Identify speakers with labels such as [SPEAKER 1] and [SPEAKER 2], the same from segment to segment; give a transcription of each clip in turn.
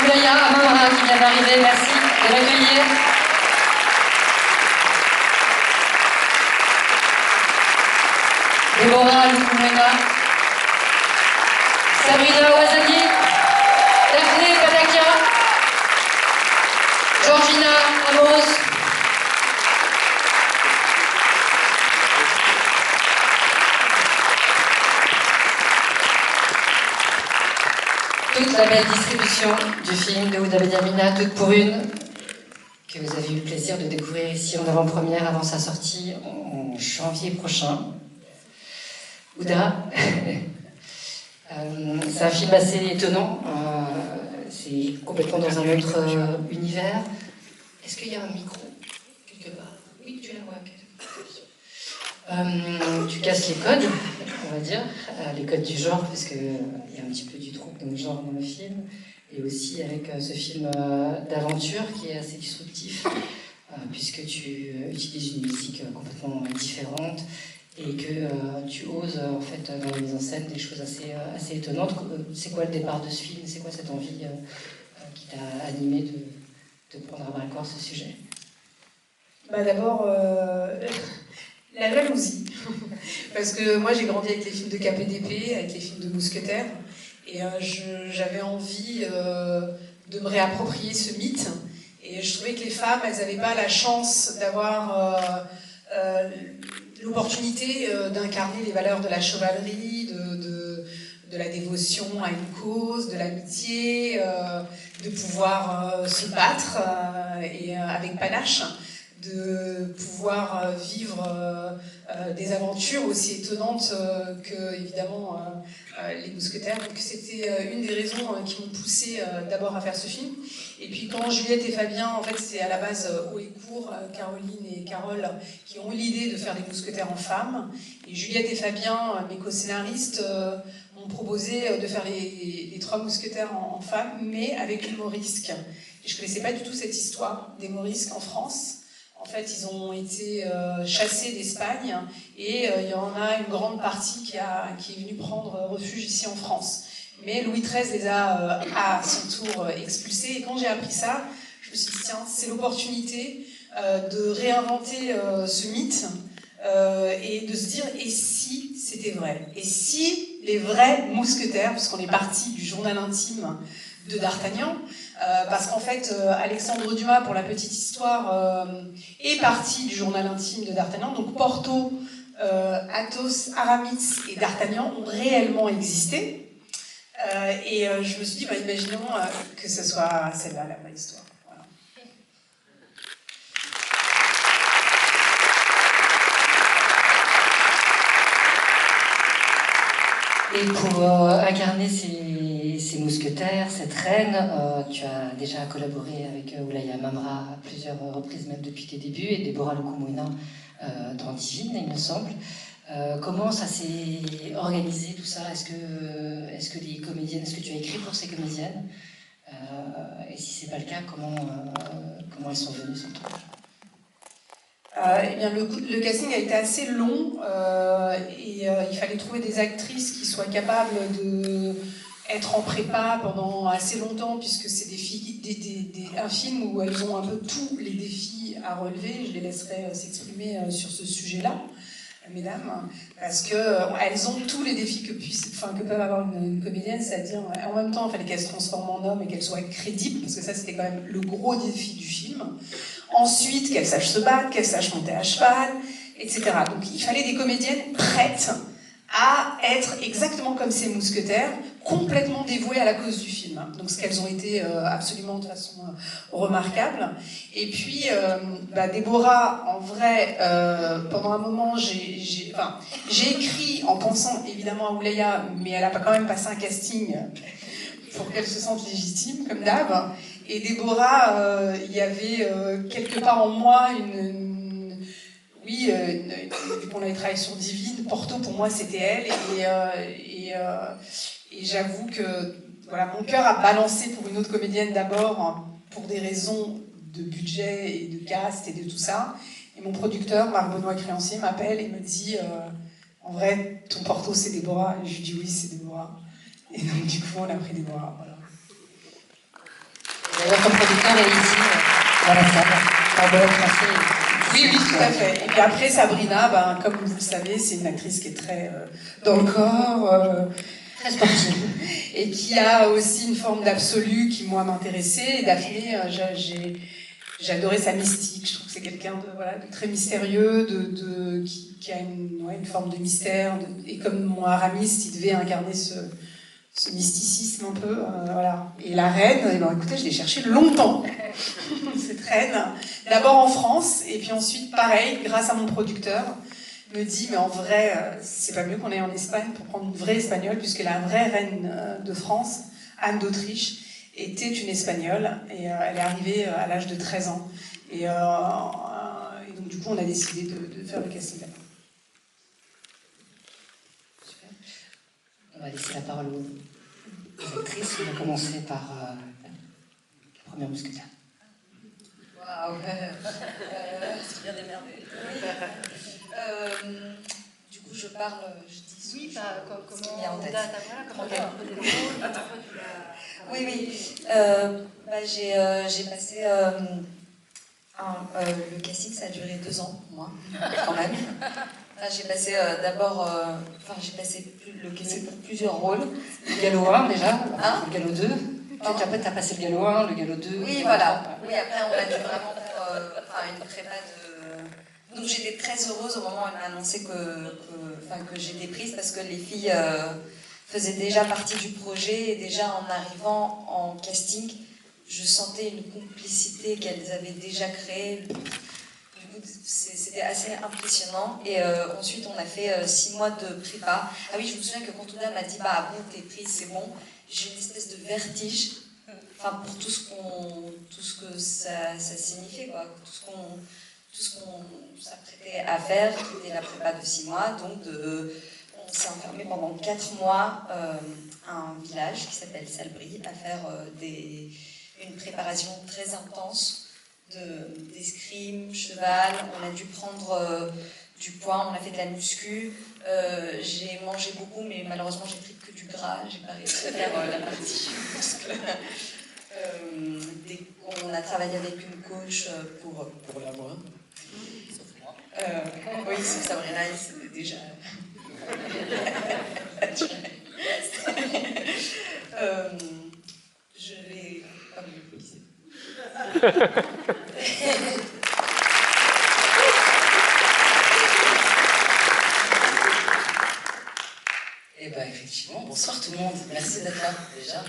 [SPEAKER 1] Oulaya Amamra qui vient d'arriver, merci de l'accueillir. Déborah Lukumena, Sabrina Ouazani, Daphné Patakia, Georgina Amos, toute la belle distribution du film de Houda Benyamina, Toutes pour une, que vous avez eu le plaisir de découvrir ici en avant-première avant sa sortie en janvier prochain. Houda, c'est un film assez étonnant, c'est complètement dans un autre univers. Est-ce qu'il y a un micro quelque part? Oui, tu la vois. Tu casses les codes, on va dire, les codes du genre, parce qu'il y a un petit peu du trouble dans le genre dans le film, et aussi avec ce film d'aventure qui est assez disruptif, puisque tu utilises une musique complètement différente, et que tu oses, en fait, dans la mise en scène, des choses assez étonnantes. C'est quoi le départ de ce film? C'est quoi cette envie qui t'a animé de prendre à bras-le-corps ce sujet?
[SPEAKER 2] D'abord, la jalousie. Parce que moi, j'ai grandi avec les films de KPDP, avec les films de mousquetaires, et j'avais envie de me réapproprier ce mythe. Et je trouvais que les femmes, elles n'avaient pas la chance d'avoir l'opportunité d'incarner les valeurs de la chevalerie, de la dévotion à une cause, de l'amitié, de pouvoir se battre et avec panache, de pouvoir vivre des aventures aussi étonnantes que, évidemment, les mousquetaires. Donc c'était une des raisons qui m'ont poussée d'abord à faire ce film. Et puis quand Juliette et Fabien, en fait c'est à la base haut et court, Caroline et Carole, qui ont eu l'idée de faire des mousquetaires en femmes. Et Juliette et Fabien, mes co-scénaristes, m'ont proposé de faire les trois mousquetaires en femmes, mais avec les Morisques. Et je ne connaissais pas du tout cette histoire des Morisques en France. En fait, ils ont été chassés d'Espagne et il y en a une grande partie qui est venue prendre refuge ici en France. Mais Louis XIII les a à son tour expulsés. Et quand j'ai appris ça, je me suis dit, tiens, c'est l'opportunité de réinventer ce mythe et de se dire, et si c'était vrai? Et si les vrais mousquetaires, parce qu'on est parti du journal intime de D'Artagnan, parce qu'en fait, Alexandre Dumas, pour la petite histoire, est parti du journal intime de D'Artagnan. Donc Porto, Athos, Aramis et D'Artagnan ont réellement existé. Et je me suis dit, imaginons que ce soit celle-là, la vraie histoire. Voilà.
[SPEAKER 1] Et pour incarner ces mousquetaires, cette reine, tu as déjà collaboré avec Oulaya Amamra à plusieurs reprises, même depuis tes débuts, et Déborah Lukumena dans Divine, il me semble. Comment ça s'est organisé tout ça? Est-ce que les comédiennes, est-ce que tu as écrit pour ces comédiennes? Et si c'est pas le cas, comment elles sont venues sur le tournage?
[SPEAKER 2] Eh bien, le casting a été assez long et il fallait trouver des actrices qui soient capables d'être en prépa pendant assez longtemps, puisque c'est un film où elles ont un peu tous les défis à relever. Je les laisserai s'exprimer sur ce sujet-là, mesdames, parce qu'elles ont tous les défis que peuvent avoir une comédienne, c'est-à-dire en même temps il fallait qu'elle se transforme en homme et qu'elle soit crédible, parce que ça c'était quand même le gros défi du film. Ensuite, qu'elle sache se battre, qu'elle sache monter à cheval, etc. Donc il fallait des comédiennes prêtes à être exactement comme ces mousquetaires, complètement dévouées à la cause du film. Donc ce qu'elles ont été absolument de façon remarquable. Et puis Déborah, en vrai, pendant un moment, j'ai écrit en pensant évidemment à Oulaya, mais elle a quand même passé un casting pour qu'elle se sente légitime, comme d'hab. Et Déborah, il y avait quelque part en moi vu qu'on avait travaillé sur Divine, Porto pour moi c'était elle, et j'avoue que voilà, mon cœur a balancé pour une autre comédienne d'abord, pour des raisons de budget et de cast et de tout ça. Et mon producteur, Marc-Benoît Créancier, m'appelle et me dit en vrai, ton Porto c'est Déborah. Et je lui dis oui, c'est Déborah. Et donc du coup, on a pris Déborah. Voilà.
[SPEAKER 1] ton producteur est ici, dans la salle, en Bologne français.
[SPEAKER 2] Oui, oui, tout à fait. Et puis après, Sabrina, ben, comme vous le savez, c'est une actrice qui est très dans le corps,
[SPEAKER 1] Très sportive.
[SPEAKER 2] et qui a aussi une forme d'absolu qui, moi, m'intéressait. Et Daphné, j'ai adoré sa mystique. Je trouve que c'est quelqu'un de, voilà, de très mystérieux, qui a une forme de mystère. Et comme mon Aramis, il devait incarner ce mysticisme un peu, voilà. Et la reine, eh ben, écoutez, je l'ai cherchée longtemps, cette reine. D'abord en France, et puis ensuite, pareil, grâce à mon producteur, me dit, mais en vrai, c'est pas mieux qu'on aille en Espagne pour prendre une vraie espagnole, puisque la vraie reine de France, Anne d'Autriche, était une espagnole, et elle est arrivée à l'âge de 13 ans. Et donc, du coup, on a décidé de faire le casting là-bas.
[SPEAKER 1] On va laisser la parole aux actrices. On va commencer par la première mousquetaire.
[SPEAKER 3] Waouh, c'est bien démerdé. Du coup, je parle, je dis.
[SPEAKER 4] Oui, comment
[SPEAKER 3] il y a en tête.
[SPEAKER 4] Comment tu as pris le rôle.
[SPEAKER 3] Oui. J'ai passé. Le casting, ça a duré 2 ans, moi, quand même. J'ai passé j'ai passé le casting pour plusieurs rôles.
[SPEAKER 1] Le galop 1 déjà,
[SPEAKER 3] Hein,
[SPEAKER 1] le galop 2. Puis après, tu as passé le galop 1, le galop 2.
[SPEAKER 3] oui, voilà. Oui, après, on a dû vraiment faire une prépa de. Donc, j'étais très heureuse au moment où elle m'a annoncé que j'étais prise parce que les filles faisaient déjà partie du projet et déjà en arrivant en casting, je sentais une complicité qu'elles avaient déjà créée. Du coup, c'était assez impressionnant. Et ensuite, on a fait 6 mois de prépa. Ah oui, je me souviens que quand Ouda m'a dit bah bon, t'es prise, c'est bon, j'ai une espèce de vertige. Enfin, pour tout ce que ça signifiait, quoi. Tout ce qu'on s'apprêtait à faire, qui était la prépa de 6 mois. Donc, on s'est enfermé pendant 4 mois à un village qui s'appelle Salbris, à faire une préparation très intense d'escrime, cheval. On a dû prendre du poids, on a fait de la muscu. J'ai mangé beaucoup, mais malheureusement, j'ai pris que du gras. J'ai pas réussi à faire la partie muscle. On a travaillé avec une coach pour la voix. Sauf moi. Oui, sauf Sabrina, c'était déjà. Je vais pas me poliser.
[SPEAKER 1] Eh bien, effectivement, bonsoir tout le monde. Merci d'être là, déjà.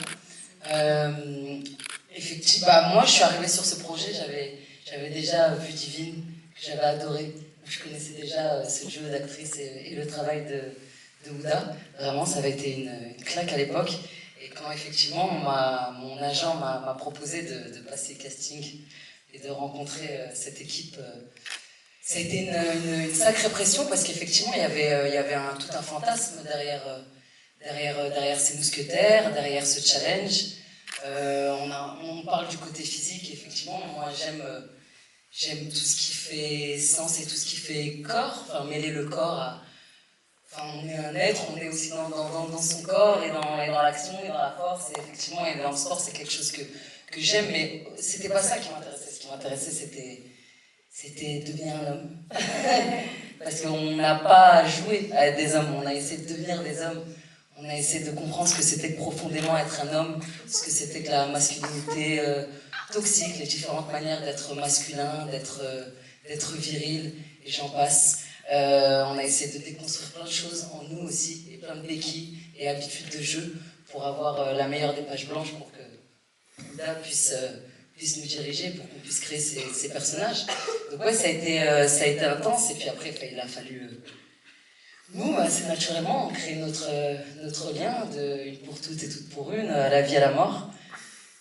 [SPEAKER 1] Effectivement, moi, je suis arrivée sur ce projet, j'avais déjà vu Divine, que j'avais adoré. Je connaissais déjà ce duo d'actrices et le travail de Ouda. Vraiment, ça avait été une claque à l'époque. Et quand effectivement, mon agent m'a proposé de passer casting et de rencontrer cette équipe, ça a été une sacrée pression parce qu'effectivement, il y avait tout un fantasme derrière ces mousquetaires, derrière ce challenge. On parle du côté physique, effectivement. Moi, j'aime tout ce qui fait sens et tout ce qui fait corps, enfin, mêler le corps à. Enfin, on est un être, on est aussi dans son corps et dans l'action et dans la force. Et effectivement, et dans le sport, c'est quelque chose que j'aime, mais c'était pas ça qui m'intéressait. Ce qui m'intéressait, c'était devenir un homme. Parce qu'on n'a pas joué à être des hommes, on a essayé de devenir des hommes. On a essayé de comprendre ce que c'était que profondément être un homme, ce que c'était que la masculinité toxique, les différentes manières d'être masculin, d'être viril, et j'en passe. On a essayé de déconstruire plein de choses en nous aussi, et plein de béquilles et habitudes de jeu pour avoir la meilleure des pages blanches pour que Ouda puisse nous diriger, pour qu'on puisse créer ces personnages. Donc ouais, ça a été intense, et puis après, il a fallu... Nous, c'est naturellement, on crée notre lien de une pour toutes et toutes pour une, à la vie, à la mort.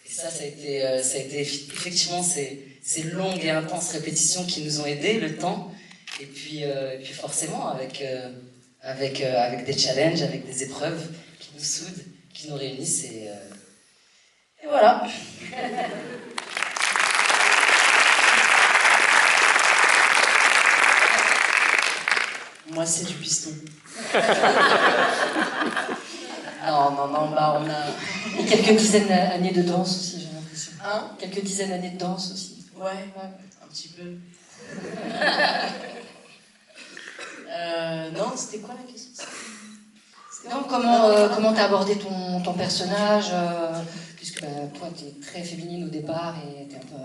[SPEAKER 1] Et ça a été effectivement ces longues et intenses répétitions qui nous ont aidés, le temps. Et puis forcément, avec des challenges, avec des épreuves qui nous soudent, qui nous réunissent. Et voilà.
[SPEAKER 5] Moi, c'est du piston.
[SPEAKER 1] Non, bah on a quelques dizaines d'années de danse aussi, j'ai l'impression.
[SPEAKER 5] Hein?
[SPEAKER 1] Quelques dizaines d'années de danse aussi.
[SPEAKER 5] Ouais, un petit peu. Non, c'était quoi la question?
[SPEAKER 1] Non, comment t'as abordé ton personnage, puisque toi, t'es très féminine au départ et t'es un peu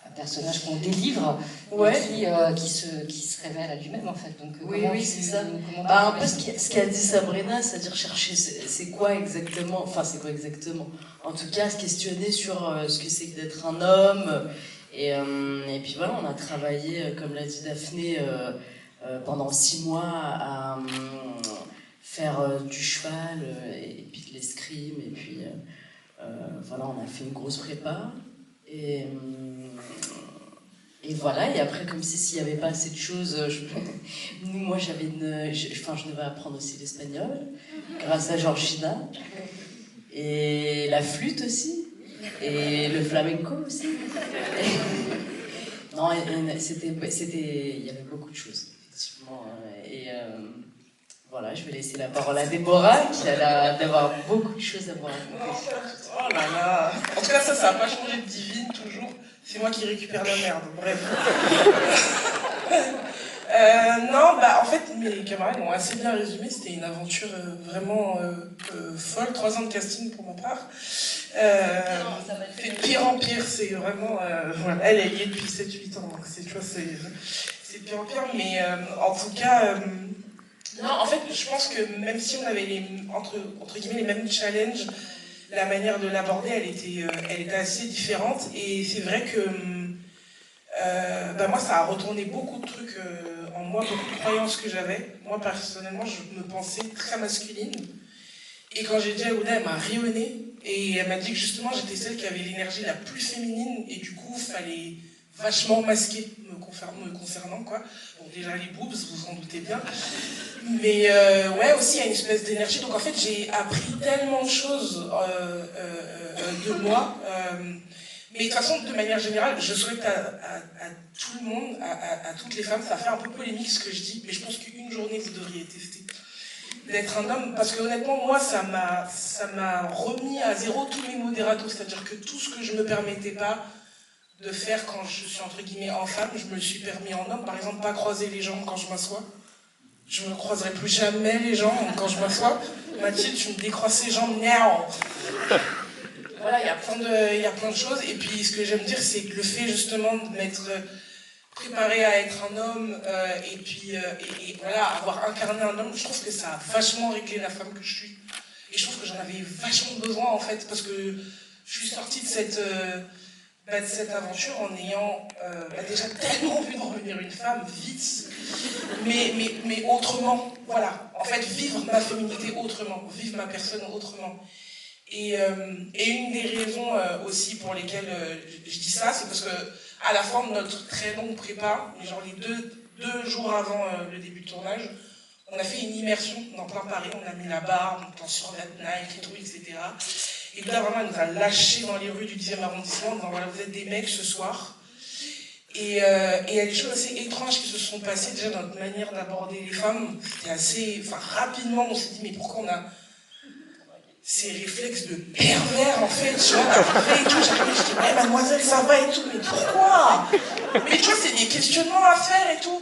[SPEAKER 1] un personnage qu'on délivre,
[SPEAKER 5] Ouais.
[SPEAKER 1] qui se révèle à lui-même en fait. Donc,
[SPEAKER 5] Oui, c'est ça. Un peu ce qu'a dit Sabrina, c'est-à-dire chercher c'est quoi exactement, enfin c'est quoi exactement. En tout cas, se questionner sur ce que c'est que d'être un homme. Et puis voilà, on a travaillé, comme l'a dit Daphné, pendant 6 mois à faire du cheval et puis de l'escrime. Et puis voilà, on a fait une grosse prépa. Et voilà, et après, comme si s'il n'y avait pas assez de choses, moi je devais apprendre aussi l'espagnol, grâce à Georgina, et la flûte aussi, et le flamenco aussi. Non, il y avait beaucoup de choses, effectivement. Et voilà, je vais laisser la parole à Déborah, qui a l'air d'avoir beaucoup de choses à vous raconter.
[SPEAKER 6] Oh là là. En tout cas, ça n'a pas changé de divine, toujours. C'est moi qui récupère la merde, bref. Non, en fait, mes camarades l'ont assez bien résumé. C'était une aventure vraiment folle. 3 ans de casting pour ma part. De pire en pire, c'est vraiment... voilà. Elle y est depuis 7-8 ans, donc c'est de pire en pire. Mais en tout cas... non, en fait, je pense que même si on avait entre guillemets les mêmes challenges, la manière de l'aborder, elle était assez différente. Et c'est vrai que moi, ça a retourné beaucoup de trucs en moi, beaucoup de croyances que j'avais. Moi, personnellement, je me pensais très masculine. Et quand j'ai dit à Ouda, elle m'a ri au nez. Et elle m'a dit que justement, j'étais celle qui avait l'énergie la plus féminine. Et du coup, il fallait vachement masquer me concernant, quoi. Bon, déjà les boobs, vous en doutez bien. Mais ouais, aussi, il y a une espèce d'énergie. Donc en fait, j'ai appris tellement de choses de moi. Mais de toute façon, de manière générale, je souhaite à tout le monde, à toutes les femmes, ça fait un peu polémique ce que je dis, mais je pense qu'une journée, vous devriez tester d'être un homme, parce que honnêtement, moi, ça m'a remis à zéro tous mes modératos, c'est-à-dire que tout ce que je me permettais pas de faire quand je suis entre guillemets en femme, je me le suis permis en homme. Par exemple, pas croiser les jambes quand je m'assois. Je ne croiserai plus jamais les jambes quand je m'assois. Mathilde, tu me décroisses les jambes, now. Voilà, il y a plein de choses. Et puis, ce que j'aime dire, c'est que le fait justement de m'être préparé à être un homme, et puis voilà, avoir incarné un homme, je trouve que ça a vachement réglé la femme que je suis. Et je trouve que j'en avais vachement besoin, en fait, parce que je suis sortie de cette aventure en ayant déjà tellement envie de revenir une femme, vite, mais autrement. Voilà, en fait, vivre ma féminité autrement, vivre ma personne autrement. Et une des raisons aussi pour lesquelles je dis ça, c'est parce que à la fin de notre très longue prépa, genre les deux jours avant le début de tournage, on a fait une immersion dans plein Paris, on a mis la barre, on survêt Nike et tout, etc. Et là, vraiment, elle nous a lâchés dans les rues du 10e arrondissement, en disant voilà, vous êtes des mecs ce soir. Et il y a des choses assez étranges qui se sont passées, déjà dans notre manière d'aborder les femmes. C'était assez. Enfin, rapidement, on s'est dit mais pourquoi on a ces réflexes de pervers, en fait, tu vois, et tout. J'arrivais, je dis ouais, mademoiselle, ça va et tout, mais pourquoi? Mais tu vois, c'est des questionnements à faire et tout.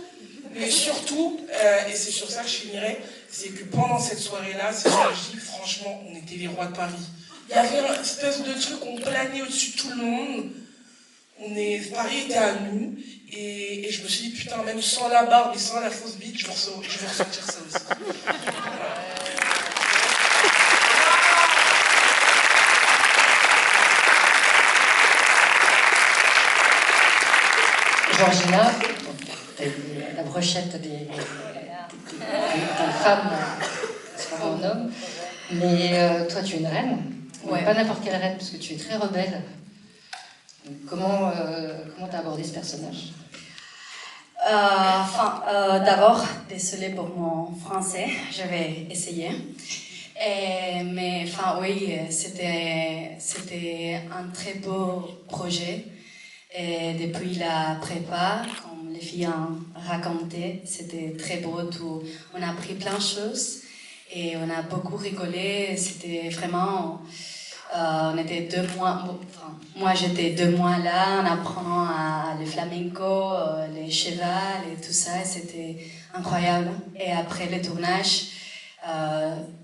[SPEAKER 6] Mais surtout, et c'est sur ça que je finirai, c'est que pendant cette soirée-là, c'est ça que je dis, franchement, on était les rois de Paris. Il y avait une espèce de truc, on planait au-dessus de tout le monde. Paris était à nous. Et je me suis dit, putain, même sans la barbe et sans la fausse bite, je vais ressentir ça aussi.
[SPEAKER 1] Georgina, la brochette des femmes, soit en homme, mais toi tu es une reine, mais pas n'importe quelle reine, parce que tu es très rebelle. Donc, comment t'as abordé ce personnage?
[SPEAKER 4] D'abord, désolée pour mon français, je vais essayer. Mais oui, c'était un très beau projet. Et depuis la prépa, comme les filles ont raconté, c'était très beau. On a appris plein de choses et on a beaucoup rigolé. C'était vraiment On était 2 mois, moi j'étais 2 mois là en apprenant le flamenco, les chevals et tout ça, et c'était incroyable. Et après le tournage,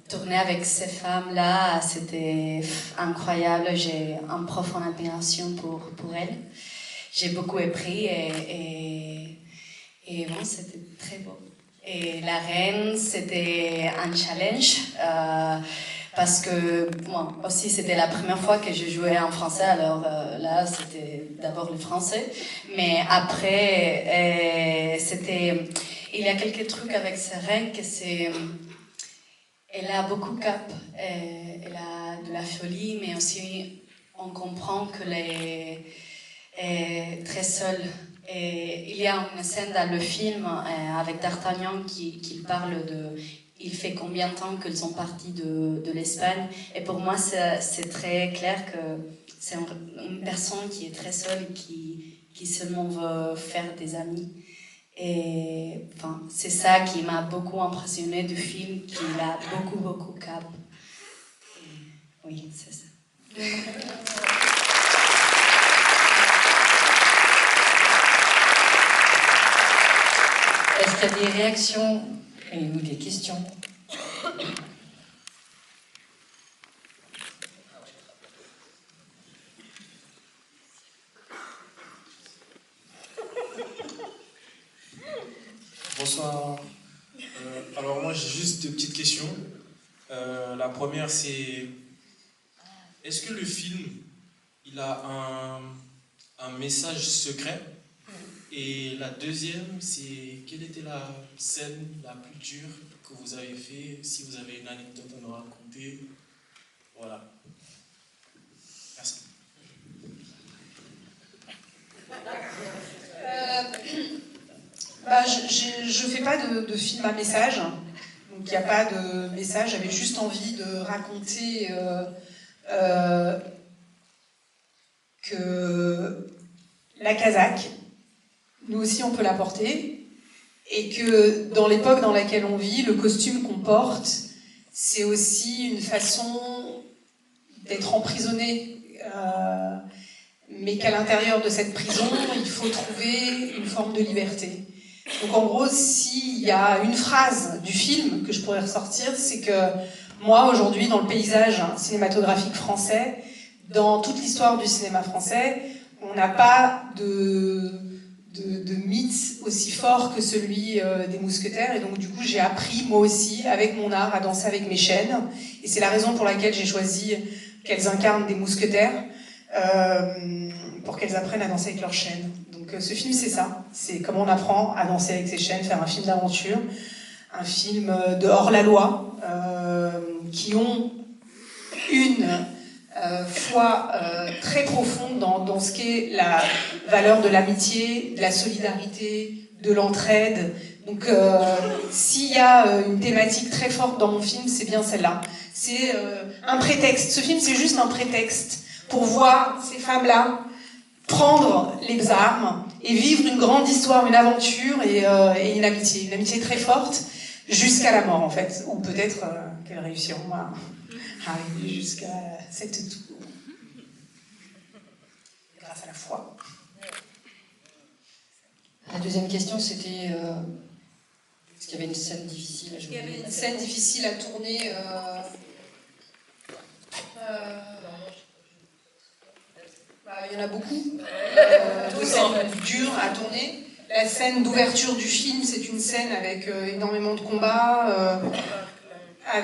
[SPEAKER 4] tourner avec ces femmes-là, c'était incroyable. J'ai une profonde admiration pour elles. J'ai beaucoup appris et bon, c'était très beau. Et la reine, c'était un challenge. Parce que moi aussi c'était la première fois que je jouais en français, alors là c'était d'abord le français, mais après il y a quelques trucs avec Seren que elle a beaucoup cap, elle a de la folie, mais aussi on comprend qu'elle est très seule. Et il y a une scène dans le film avec D'Artagnan qui parle de il fait combien de temps qu'ils sont partis de l'Espagne. Et pour moi, c'est très clair que c'est une personne qui est très seule et qui seulement veut faire des amis. Et enfin, c'est ça qui m'a beaucoup impressionné du film, qu'il a beaucoup cap. Et, oui, c'est ça.
[SPEAKER 1] Est-ce qu'il y a des réactions ou des questions?
[SPEAKER 7] Bonsoir. Alors moi j'ai juste 2 petites questions. La première c'est, est-ce que le film il a un message secret? Et la deuxième c'est, quelle était la scène la plus dure que vous avez fait? Si vous avez une anecdote à nous raconter. Voilà. Merci.
[SPEAKER 2] Je fais pas de film à message, donc il n'y a pas de message. J'avais juste envie de raconter que la casaque, nous aussi on peut la porter, et que dans l'époque dans laquelle on vit, le costume qu'on porte, c'est aussi une façon d'être emprisonné. Mais qu'à l'intérieur de cette prison, il faut trouver une forme de liberté. Donc en gros, s'il y a une phrase du film que je pourrais ressortir, c'est que moi, aujourd'hui, dans le paysage cinématographique français, dans toute l'histoire du cinéma français, on n'a pas de mythe aussi fort que celui des mousquetaires. Et donc du coup, j'ai appris, moi aussi, avec mon art, à danser avec mes chaînes. Et c'est la raison pour laquelle j'ai choisi qu'elles incarnent des mousquetaires. Pour qu'elles apprennent à danser avec leurs chaînes. Donc ce film c'est ça, c'est comment on apprend à danser avec ses chaînes, faire un film d'aventure, un film de hors-la-loi, qui ont une foi très profonde dans ce qu'est la valeur de l'amitié, de la solidarité, de l'entraide. Donc s'il y a une thématique très forte dans mon film, c'est bien celle-là. C'est un prétexte, ce film c'est juste un prétexte pour voir ces femmes-là prendre les armes et vivre une grande histoire, une aventure et une amitié très forte, jusqu'à la mort en fait, ou peut-être qu'elles réussiront à arriver jusqu'à cette tour, grâce à la foi.
[SPEAKER 1] La deuxième question c'était, est-ce qu'il y avait une scène difficile à jouer?
[SPEAKER 2] Il y avait une scène difficile à tourner. Il y en a beaucoup, de scènes dures à tourner. La scène d'ouverture du film, c'est une scène avec énormément de combats, enfin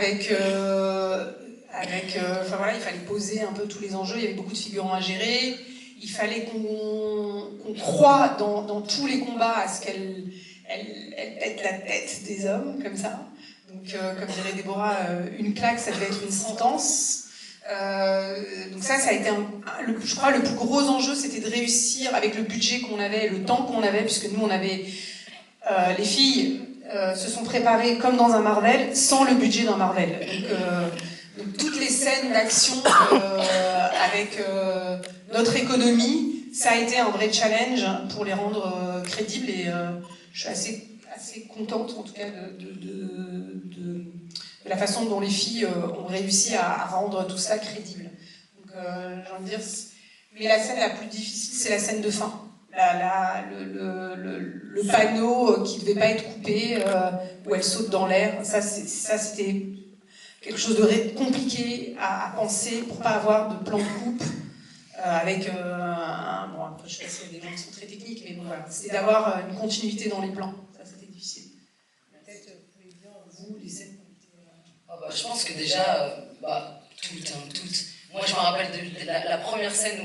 [SPEAKER 2] voilà, il fallait poser un peu tous les enjeux, il y avait beaucoup de figurants à gérer, il fallait qu'on croie dans tous les combats à ce qu'elle pète la tête des hommes, comme ça. Donc, comme dirait Déborah, une claque, ça devait être une sentence. Donc ça a été, je crois, le plus gros enjeu, c'était de réussir avec le budget qu'on avait, le temps qu'on avait, puisque nous, on avait... les filles se sont préparées comme dans un Marvel, sans le budget d'un Marvel. Donc toutes les scènes d'action avec notre économie, ça a été un vrai challenge pour les rendre crédibles, et je suis assez contente, en tout cas, de la façon dont les filles ont réussi à rendre tout ça crédible. j'ai envie de dire, mais la scène la plus difficile, c'est la scène de fin. Le panneau qui devait pas être coupé, où elle saute dans l'air, ça c'était quelque chose de compliqué à penser pour pas avoir de plan de coupe avec bon, après je sais pas s'il y a des gens qui sont très techniques, mais bon voilà, c'était d'avoir une continuité dans les plans, ça c'était difficile. Peut-être vous pouvez dire vous les scènes.
[SPEAKER 5] Je pense que déjà, toutes. Moi, je me rappelle de la première scène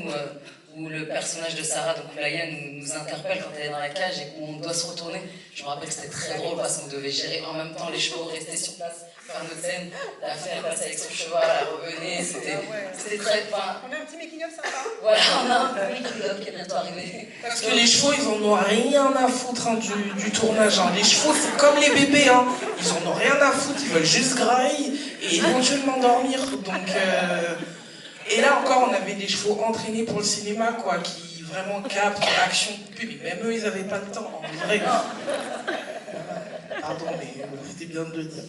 [SPEAKER 5] où le personnage de Sarah, donc Laïa, nous interpelle quand elle est dans la cage et qu'on doit se retourner. Je me rappelle que c'était très drôle parce qu'on devait gérer en même temps les chevaux, rester sur place, faire notre scène, la faire passer avec son cheval, elle revenait, c'était très...
[SPEAKER 2] On a un petit making-of sympa.
[SPEAKER 5] Voilà, on a un making-of qui est bientôt arrivé.
[SPEAKER 6] Parce que les chevaux, ils en ont rien à foutre du tournage. Hein. Les chevaux, c'est comme les bébés. Hein. Ils en ont rien à foutre, ils veulent juste grailler et éventuellement dormir. Donc, et là encore, on avait des chevaux entraînés pour le cinéma, quoi, qui vraiment captent l'action coupée. Mais même eux, ils n'avaient pas le temps, en vrai. Pardon, mais c'était bien de le dire.